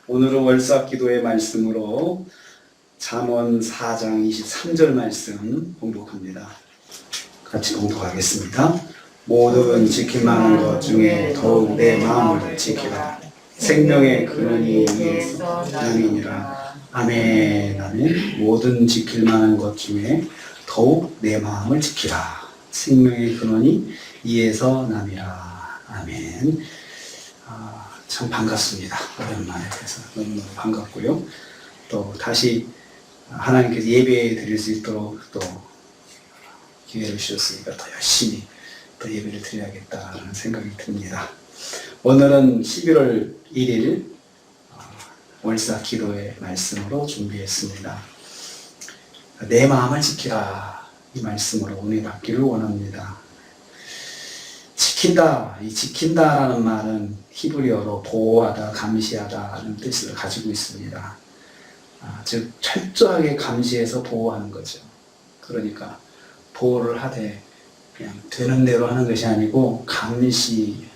오늘은 월삭 기도의 말씀으로 잠언 4장 23절 말씀 봉독합니다. 같이 봉독하겠습니다. 모든 지킬 만한 것 중에 더욱 내 마음을 지키라. 생명의 근원이 이에서 남이니라. 아멘. 아멘. 모든 지킬 만한 것 중에 더욱 내 마음을 지키라. 생명의 근원이 이에서 남이라. 아멘. 참 반갑습니다. 오랜만에 그래서 너무너무 반갑고요. 또 다시 하나님께서 예배 드릴 수 있도록 또 기회를 주셨으니까 더 열심히 또 예배를 드려야겠다는 생각이 듭니다. 오늘은 11월 1일 월삭 기도의 말씀으로 준비했습니다. 내 마음을 지키라, 이 말씀으로 은혜 받기를 원합니다. 지킨다, 이 지킨다라는 말은 히브리어로 보호하다, 감시하다는 뜻을 가지고 있습니다. 즉 철저하게 감시해서 보호하는 거죠. 그러니까 보호를 하되 그냥 되는 대로 하는 것이 아니고 감시한다는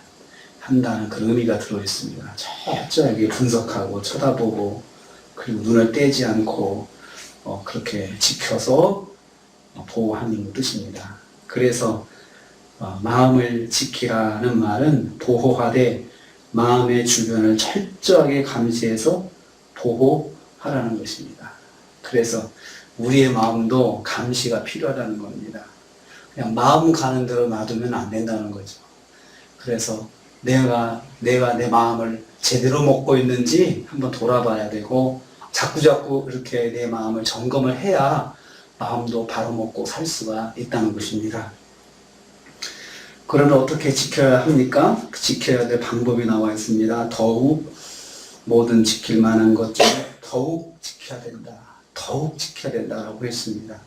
그런 의미가 들어있습니다. 철저하게 분석하고 쳐다보고 그리고 눈을 떼지 않고 그렇게 지켜서 보호하는 뜻입니다. 그래서 마음을 지키라는 말은 보호하되 마음의 주변을 철저하게 감시해서 보호하라는 것입니다. 그래서 우리의 마음도 감시가 필요하다는 겁니다. 그냥 마음 가는 대로 놔두면 안 된다는 거죠. 그래서 내가 내 마음을 제대로 먹고 있는지 한번 돌아봐야 되고 자꾸자꾸 이렇게 내 마음을 점검을 해야 마음도 바로 먹고 살 수가 있다는 것입니다. 그러면 어떻게 지켜야 합니까? 지켜야 될 방법이 나와 있습니다. 더욱 모든 지킬 만한 것 중에 더욱 지켜야 된다. 더욱 지켜야 된다라고 했습니다.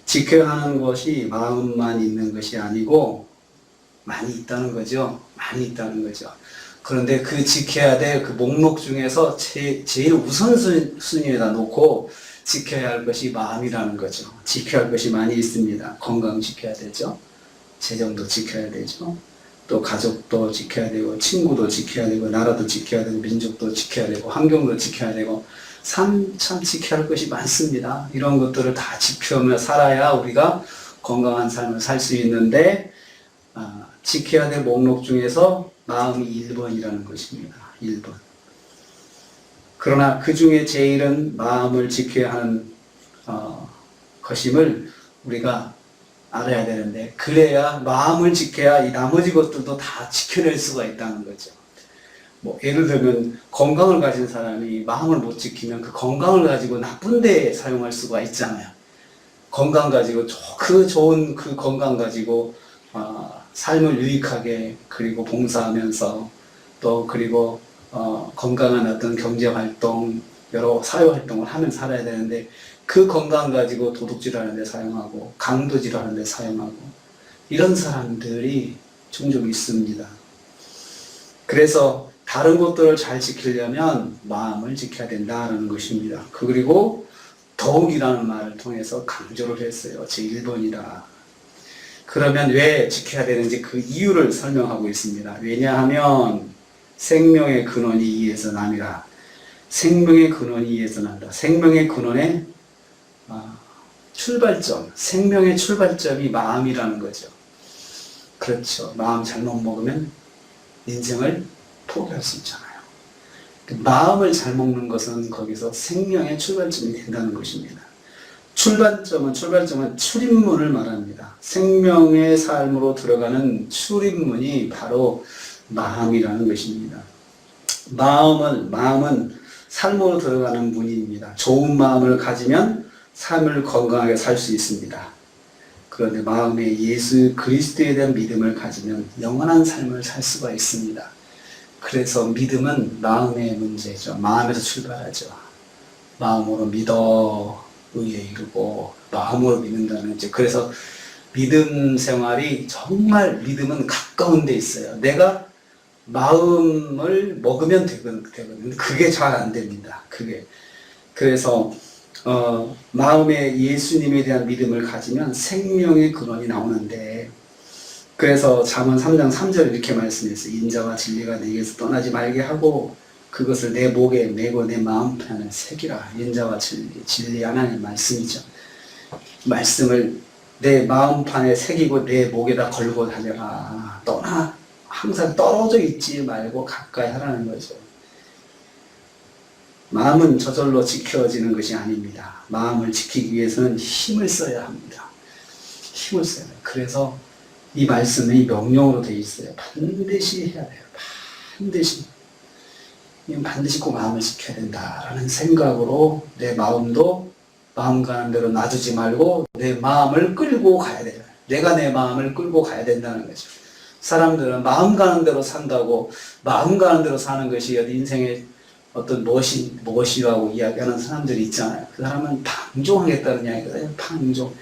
지켜야 하는 것이 마음만 있는 것이 아니고 많이 있다는 거죠. 많이 있다는 거죠. 그런데 그 지켜야 될 그 목록 중에서 제일 우선순위에다 놓고 지켜야 할 것이 마음이라는 거죠. 지켜야 할 것이 많이 있습니다. 건강 지켜야 되죠. 재정도 지켜야 되죠. 또 가족도 지켜야 되고 친구도 지켜야 되고 나라도 지켜야 되고 민족도 지켜야 되고 환경도 지켜야 되고 참 지켜야 할 것이 많습니다. 이런 것들을 다 지켜며 살아야 우리가 건강한 삶을 살 수 있는데 지켜야 될 목록 중에서 마음이 1번이라는 것입니다. 1번. 그러나 그 중에 제일은 마음을 지켜야 하는 것임을 우리가 알아야 되는데 그래야 마음을 지켜야 이 나머지 것들도 다 지켜낼 수가 있다는 거죠. 예를 들면 건강을 가진 사람이 마음을 못 지키면 그 건강을 가지고 나쁜 데 사용할 수가 있잖아요. 건강 가지고 그 좋은 그 건강 가지고 삶을 유익하게 그리고 봉사하면서 또 그리고 건강한 어떤 경제활동 여러 사회활동을 하면 살아야 되는데 그 건강 가지고 도둑질하는 데 사용하고 강도질하는 데 사용하고 이런 사람들이 종종 있습니다. 그래서 다른 것들을 잘 지키려면 마음을 지켜야 된다는 것입니다. 그리고 더욱이라는 말을 통해서 강조를 했어요. 제1번이다. 그러면 왜 지켜야 되는지 그 이유를 설명하고 있습니다. 왜냐하면 생명의 근원이 이에서 남이라. 생명의 근원이 이에서 난다. 생명의 근원의 출발점, 생명의 출발점이 마음이라는 거죠. 그렇죠. 마음 잘못 먹으면 인생을 포기할 수 있잖아요. 마음을 잘 먹는 것은 거기서 생명의 출발점이 된다는 것입니다. 출발점은 출입문을 말합니다. 생명의 삶으로 들어가는 출입문이 바로 마음이라는 것입니다. 마음은 삶으로 들어가는 문입니다. 좋은 마음을 가지면 삶을 건강하게 살 수 있습니다. 그런데 마음에 예수 그리스도에 대한 믿음을 가지면 영원한 삶을 살 수가 있습니다. 그래서 믿음은 마음의 문제죠. 마음에서 출발하죠. 마음으로 믿어 의에 이르고 마음으로 믿는다는 거죠. 그래서 믿음 생활이 정말 믿음은 가까운 데 있어요. 내가 마음을 먹으면 되거든요. 그게 잘 안 됩니다. 그래서 마음에 예수님에 대한 믿음을 가지면 생명의 근원이 나오는데 그래서 잠언 3장 3절 이렇게 말씀했어요. 인자와 진리가 내게서 떠나지 말게 하고 그것을 내 목에 메고 내 마음판에 새기라. 인자와 진리 하나님의 말씀이죠. 말씀을 내 마음판에 새기고 내 목에다 걸고 다녀라. 항상 떨어져 있지 말고 가까이 하라는 거죠. 마음은 저절로 지켜지는 것이 아닙니다. 마음을 지키기 위해서는 힘을 써야 합니다. 힘을 써야 돼요. 그래서 이 말씀이 명령으로 되어 있어요. 반드시 해야 돼요. 반드시. 반드시 꼭 마음을 지켜야 된다라는 생각으로 내 마음도 마음 가는 대로 놔두지 말고 내 마음을 끌고 가야 돼요. 내가 내 마음을 끌고 가야 된다는 거죠. 사람들은 마음 가는 대로 산다고 마음 가는 대로 사는 것이 인생의 어떤 무엇이라고 이야기하는 사람들이 있잖아요. 그 사람은 방종하겠다는 이야기거든요. 방종.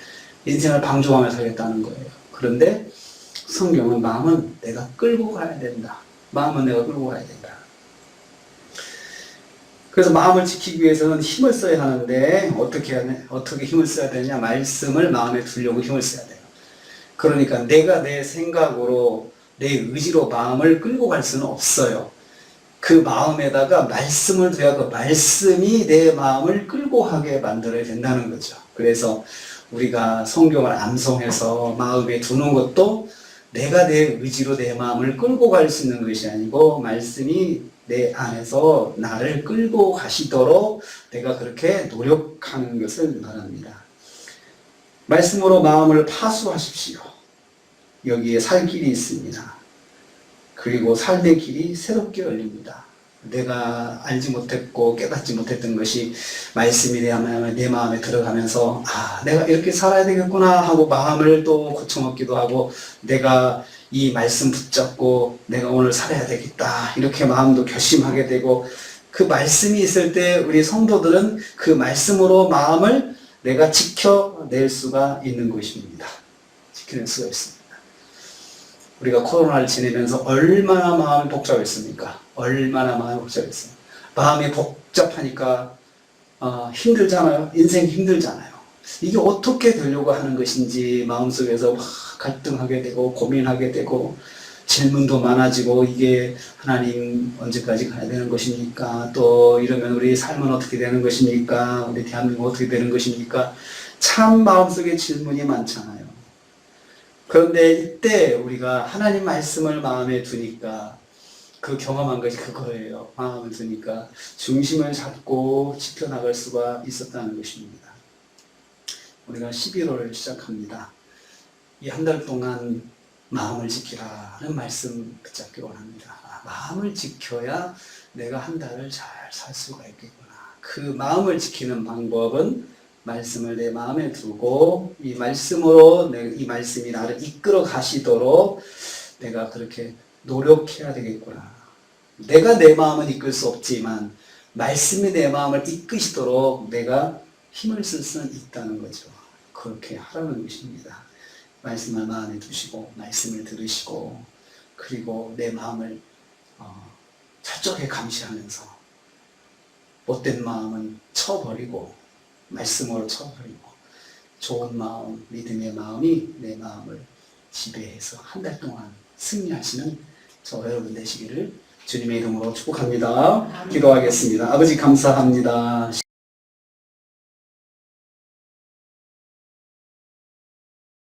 인생을 방종하며 살겠다는 거예요. 그런데 성경은 마음은 내가 끌고 가야 된다. 마음은 내가 끌고 가야 된다. 그래서 마음을 지키기 위해서는 힘을 써야 하는데 어떻게 힘을 써야 되냐? 말씀을 마음에 두려고 힘을 써야 돼요. 그러니까 내가 내 생각으로 내 의지로 마음을 끌고 갈 수는 없어요. 그 마음에다가 말씀을 둬야 그 말씀이 내 마음을 끌고 가게 만들어야 된다는 거죠. 그래서 우리가 성경을 암송해서 마음에 두는 것도 내가 내 의지로 내 마음을 끌고 갈 수 있는 것이 아니고 말씀이 내 안에서 나를 끌고 가시도록 내가 그렇게 노력하는 것을 말합니다. 말씀으로 마음을 파수하십시오. 여기에 살 길이 있습니다. 그리고 삶의 길이 새롭게 열립니다. 내가 알지 못했고 깨닫지 못했던 것이 말씀이 내 마음에 들어가면서 내가 이렇게 살아야 되겠구나 하고 마음을 또 고쳐먹기도 하고 내가 이 말씀 붙잡고 내가 오늘 살아야 되겠다 이렇게 마음도 결심하게 되고 그 말씀이 있을 때 우리 성도들은 그 말씀으로 마음을 내가 지켜낼 수가 있는 것입니다. 지켜낼 수가 있습니다. 우리가 코로나를 지내면서 얼마나 마음이 복잡했습니까? 얼마나 마음이 복잡했어요. 마음이 복잡하니까 힘들잖아요. 인생이 힘들잖아요. 이게 어떻게 되려고 하는 것인지 마음속에서 막 갈등하게 되고 고민하게 되고 질문도 많아지고 이게 하나님 언제까지 가야 되는 것입니까? 또 이러면 우리 삶은 어떻게 되는 것입니까? 우리 대한민국 어떻게 되는 것입니까? 참 마음속에 질문이 많잖아요. 그런데 이때 우리가 하나님 말씀을 마음에 두니까 그 경험한 것이 그거예요. 마음을 두니까 중심을 잡고 지켜나갈 수가 있었다는 것입니다. 우리가 11월을 시작합니다. 이 한 달 동안 마음을 지키라는 말씀 붙잡기 원합니다. 마음을 지켜야 내가 한 달을 잘 살 수가 있겠구나. 그 마음을 지키는 방법은 말씀을 내 마음에 두고 이 말씀으로 이 말씀이 나를 이끌어 가시도록 내가 그렇게 노력해야 되겠구나. 내가 내 마음을 이끌 수 없지만 말씀이 내 마음을 이끄시도록 내가 힘을 쓸 수는 있다는 거죠. 그렇게 하라는 것입니다. 말씀을 마음에 두시고 말씀을 들으시고 그리고 내 마음을 철저하게 감시하면서 못된 마음은 쳐버리고 말씀으로 쳐버리고 좋은 마음, 믿음의 마음이 내 마음을 지배해서 한 달 동안 승리하시는 저 여러분 되시기를 주님의 이름으로 축복합니다. 기도하겠습니다. 아버지 감사합니다.